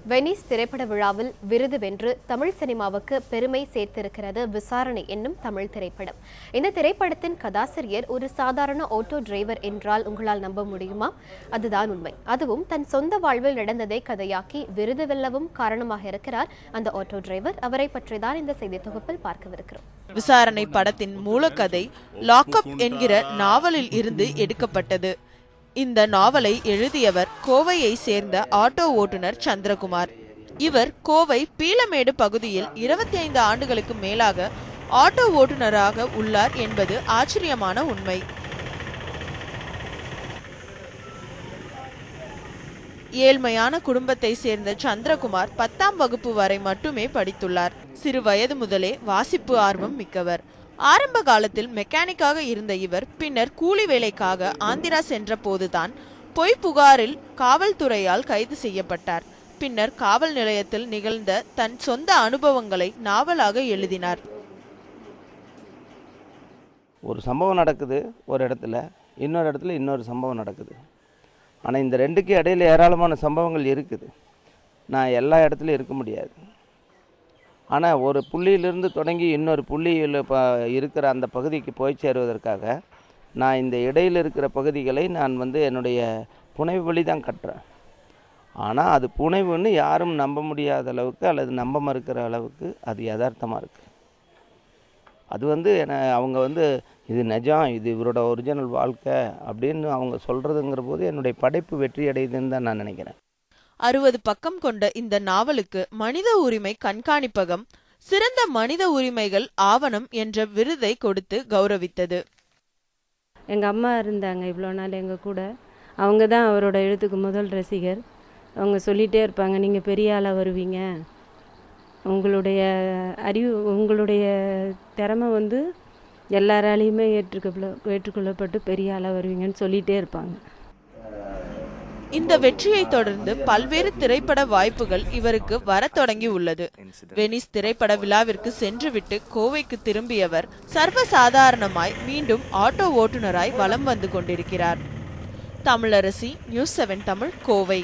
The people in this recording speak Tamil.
வெனிஸ் திரைப்பட விழாவில் விருது வென்று தமிழ் சினிமாவுக்கு பெருமை சேர்த்திருக்கிறது விசாரணை என்னும் தமிழ் திரைப்படம். இந்த திரைப்படத்தின் கதாசிரியர் ஒரு சாதாரண ஆட்டோ டிரைவர் என்றால் உங்களால் நம்ப முடியுமா? அதுதான் உண்மை. அதுவும் தன் சொந்த வாழ்வில் நடந்ததை கதையாக்கி விருது வெல்லவும் காரணமாக இருக்கிறார் அந்த ஆட்டோ டிரைவர். அவரை பற்றிதான் இந்த செய்தி தொகுப்பில் பார்க்கவிருக்கிறோம். விசாரணை படத்தின் மூலக்கதை லாக்அப் என்கிற நாவலில் இருந்து எடுக்கப்பட்டது. இந்த நாவலை எழுதியவர் கோவையை சேர்ந்த ஆட்டோ ஓட்டுநர் சந்திரகுமார். இவர் கோவை பீளமேடு பகுதியில் 25 ஆண்டுகளுக்கு மேலாக ஆட்டோ ஓட்டுநராக உள்ளார் என்பது ஆச்சரியமான உண்மை. ஏழ்மையான குடும்பத்தை சேர்ந்த சந்திரகுமார் 10ஆம் வகுப்பு வரை மட்டுமே படித்துள்ளார். சிறு வயது முதலே வாசிப்பு ஆர்வம் மிக்கவர். ஆரம்ப காலத்தில் மெக்கானிக்காக இருந்த இவர் பின்னர் கூலி வேலைக்காக ஆந்திரா சென்ற போதுதான் பொய் புகாரில் காவல்துறையால் கைது செய்யப்பட்டார். பின்னர் காவல் நிலையத்தில் நிகழ்ந்த தன் சொந்த அனுபவங்களை நாவலாக எழுதினார். ஒரு சம்பவம் நடக்குது ஒரு இடத்துல, இன்னொரு இடத்துல இன்னொரு சம்பவம் நடக்குது. ஆனால் இந்த ரெண்டுக்கு இடையில ஏராளமான சம்பவங்கள் இருக்குது. நான் எல்லா இடத்துலையும் இருக்க முடியாது. ஆனால் ஒரு புள்ளியிலிருந்து தொடங்கி இன்னொரு புள்ளியில் இருக்கிற அந்த பகுதிக்கு போய் சேருவதற்காக நான் இந்த இடையில் இருக்கிற பகுதிகளை நான் என்னுடைய புனைவு வழி தான் கட்டுறேன். ஆனால் அது புனைவுன்னு யாரும் நம்ப முடியாத அளவுக்கு அல்லது நம்ப மறுக்கிற அளவுக்கு அது யதார்த்தமாக இருக்குது. அது அவங்க இது நிஜம், இது இவரோட ஒரிஜினல் வாழ்க்கை அப்படின்னு அவங்க சொல்கிறதுங்கிற போது என்னுடைய படைப்பு வெற்றி அடையுதுன்னு தான் நான் நினைக்கிறேன். 60 பக்கம் கொண்ட இந்த நாவலுக்கு மனித உரிமை கண்காணிப்பகம் சிறந்த மனித உரிமைகள் ஆவணம் என்ற விருதை கொடுத்து கௌரவித்தது. எங்கள் அம்மா இருந்தாங்க இவ்வளோ நாள் எங்கள் கூட. அவங்க தான் அவரோட எழுத்துக்கு முதல் ரசிகர். அவங்க சொல்லிகிட்டே இருப்பாங்க, நீங்கள் பெரிய ஆளாக வருவீங்க, உங்களுடைய அறிவு, உங்களுடைய திறமை எல்லாராலையுமே ஏற்றுக்கொள்ளப்பட்டு பெரிய ஆளாக வருவீங்கன்னு சொல்லிகிட்டே இருப்பாங்க. இந்த வெற்றியை தொடர்ந்து பல்வேறு திரைப்பட வாய்ப்புகள் இவருக்கு வர தொடங்கி உள்ளது. வெனிஸ் திரைப்பட விழாவிற்கு சென்றுவிட்டு கோவைக்கு திரும்பியவர் சர்வசாதாரணமாய் மீண்டும் ஆட்டோ ஓட்டுநராய் வலம் வந்து கொண்டிருக்கிறார். தமிழரசி, நியூஸ் 7 தமிழ், கோவை.